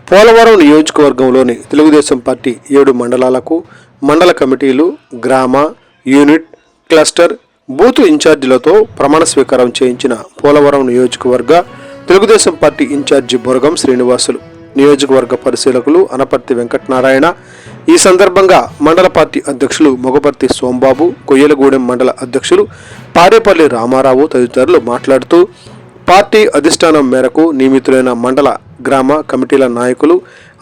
పోలవరం నియోజకవర్గంలోని తెలుగుదేశం పార్టీ 7 మండలాలకు మండల కమిటీలు, గ్రామ, యూనిట్, క్లస్టర్, బూత్ ఇన్ఛార్జీలతో ప్రమాణ స్వీకారం చేయించిన పోలవరం నియోజకవర్గ తెలుగుదేశం పార్టీ ఇన్ఛార్జి బొరగం శ్రీనివాసులు, నియోజకవర్గ పరిశీలకులు అనపర్తి వెంకటనారాయణ. ఈ సందర్భంగా మండల పార్టీ అధ్యక్షులు మొగపర్తి సోంబాబు, కొయ్యలగూడెం మండల అధ్యక్షులు పారేపల్లి రామారావు తదితరులు మాట్లాడుతూ, పార్టీ అధిష్టానం మేరకు నియమితులైన మండల, గ్రామ కమిటీల నాయకులు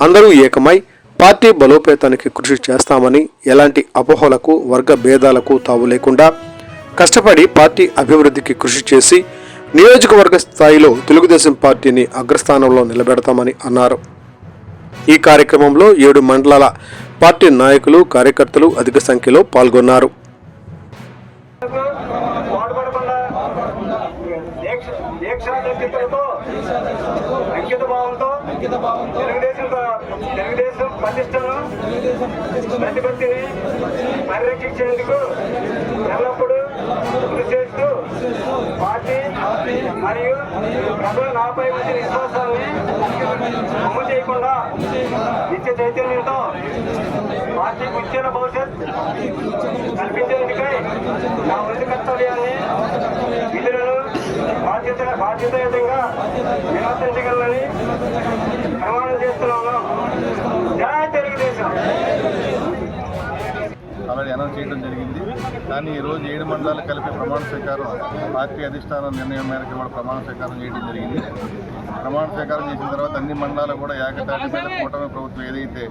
అందరూ ఏకమై పార్టీ బలోపేతానికి కృషి చేస్తామని, ఎలాంటి అపోహలకు, వర్గ భేదాలకు తావు లేకుండా కష్టపడి పార్టీ అభివృద్ధికి కృషి చేసి నియోజకవర్గ స్థాయిలో తెలుగుదేశం పార్టీని అగ్రస్థానంలో నిలబెడతామని అన్నారు. ఈ కార్యక్రమంలో 7 మండలాల పార్టీ నాయకులు, కార్యకర్తలు అధిక సంఖ్యలో పాల్గొన్నారు. తెలుగుదేశం పటిష్టను ప్రతిపత్తిని పరిరక్షించేందుకు ఎల్లప్పుడూ కృషి చేస్తూ పార్టీ మరియు ప్రజలు నాపై వచ్చిన విశ్వాసాన్ని అమలు చేయకుండా నిత్య చైతన్యంతో పార్టీకి ఉజ్వల భవిష్యత్ కల్పించేందుకై నా వృత్తి కర్తవ్యాన్ని, విధులను బాధ్యతాయుతంగా నిర్వర్తించగలనని ప్రమాణం చేస్తున్నాను. జై తెలుగుదేశం. అలాగే అనౌన్స్ చేయడం జరిగింది. కానీ ఈరోజు 7 మండలాలు కలిపి ప్రమాణ స్వీకారం పార్టీ అధిష్టానం నిర్ణయం మేరకు కూడా ప్రమాణ స్వీకారం చేయడం జరిగింది. ప్రమాణ స్వీకారం చేసిన తర్వాత అన్ని మండలాలు కూడా ఏకతాటి మీద కూటమి ప్రభుత్వం ఏదైతే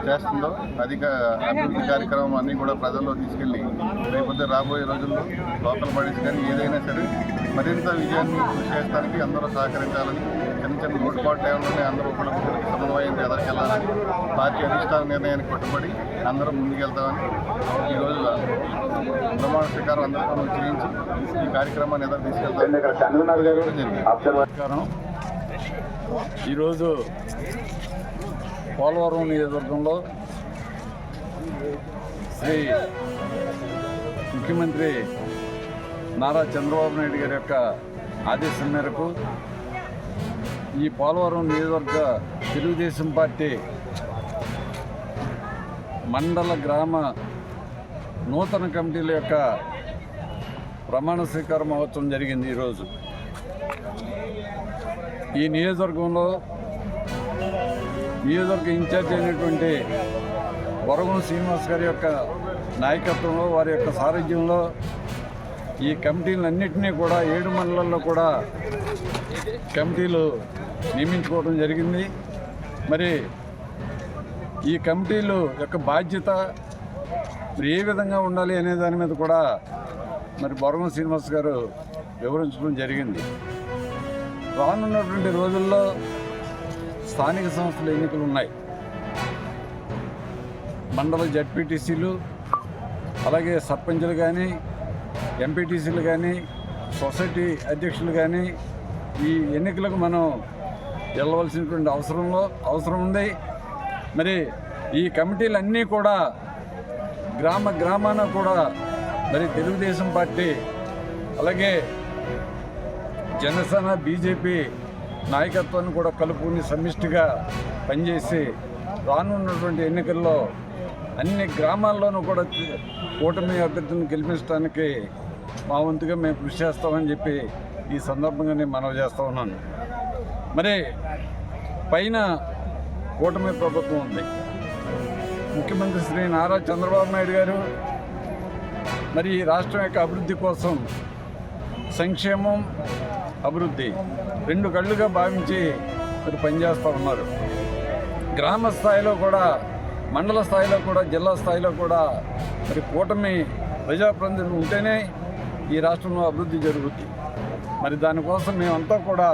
చేస్తుందో అధిక అభివృద్ధి కార్యక్రమం అన్నీ కూడా ప్రజల్లో తీసుకెళ్ళి రేపొద్దు రాబోయే రోజుల్లో లోకల్ బాడీస్ కానీ ఏదైనా సరే మరింత విజయాన్ని కృషి చేయడానికి అందరూ సహకరించాలని, చిన్న చిన్న లోటుపాట్లు ఏమన్నా అందరూ ఒకరికి సమన్వయం ఎదరికెళ్లాలని, పార్టీ అధిష్టాన నిర్ణయానికి కట్టుబడి అందరూ ముందుకెళ్తామని ఈరోజు ప్రమాణ స్వీకారం అందరికీ చేయించి ఈ కార్యక్రమాన్ని ఎదురు తీసుకెళ్తాం. ఈరోజు పోలవరం నియోజకవర్గంలో శ్రీ ముఖ్యమంత్రి నారా చంద్రబాబు నాయుడు గారి యొక్క ఆదేశం మేరకు ఈ పోలవరం నియోజకవర్గ తెలుగుదేశం పార్టీ మండల, గ్రామ నూతన కమిటీల యొక్క ప్రమాణ స్వీకార మహోత్సవం జరిగింది. ఈరోజు ఈ నియోజకవర్గంలో నియోజకవర్గ ఇన్ఛార్జ్ అయినటువంటి బొరగం శ్రీనివాస్ గారి యొక్క నాయకత్వంలో, వారి యొక్క సారథ్యంలో ఈ కమిటీలన్నింటినీ కూడా 7 మండలాల్లో కూడా కమిటీలు నియమించుకోవడం జరిగింది. మరి ఈ కమిటీలు యొక్క బాధ్యత మరి ఏ విధంగా ఉండాలి అనే దాని మీద కూడా మరి బొరగం శ్రీనివాస్ గారు వివరించడం జరిగింది. రానున్నటువంటి రోజుల్లో స్థానిక సంస్థల ఎన్నికలు ఉన్నాయి. మండల జడ్పీటీసీలు, అలాగే సర్పంచులు కానీ, ఎంపీటీసీలు కానీ, సొసైటీ అధ్యక్షులు కానీ ఈ ఎన్నికలకు మనం వెళ్ళవలసినటువంటి అవసరం ఉంది. మరి ఈ కమిటీలన్నీ కూడా గ్రామాన కూడా మరి తెలుగుదేశం పార్టీ, అలాగే జనసేన, బీజేపీ నాయకత్వాన్ని కూడా కలుపుకుని సమిష్టిగా పనిచేసి రానున్నటువంటి ఎన్నికల్లో అన్ని గ్రామాల్లోనూ కూడా కూటమి అభ్యర్థులను గెలిపించడానికి మా వంతుగా మేము కృషి చేస్తామని చెప్పి ఈ సందర్భంగా నేను మనవి చేస్తూ ఉన్నాను. మరి పైన కూటమి ప్రభుత్వం ఉంది. ముఖ్యమంత్రి శ్రీ నారా చంద్రబాబు నాయుడు గారు మరి ఈ రాష్ట్రం యొక్క అభివృద్ధి కోసం సంక్షేమం, అభివృద్ధి 2 కళ్ళుగా భావించి మరి పనిచేస్తూ ఉన్నారు. గ్రామ స్థాయిలో కూడా, మండల స్థాయిలో కూడా, జిల్లా స్థాయిలో కూడా మరి కూటమి ప్రజాప్రతినిధులు ఉంటేనే ఈ రాష్ట్రంలో అభివృద్ధి జరుగుతుంది. మరి దానికోసం మేమంతా కూడా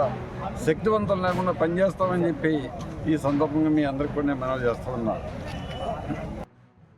శక్తివంతం లేకుండా పనిచేస్తామని చెప్పి ఈ సందర్భంగా మీ అందరికీ కూడా నేను మనవి చేస్తూ ఉన్నాను.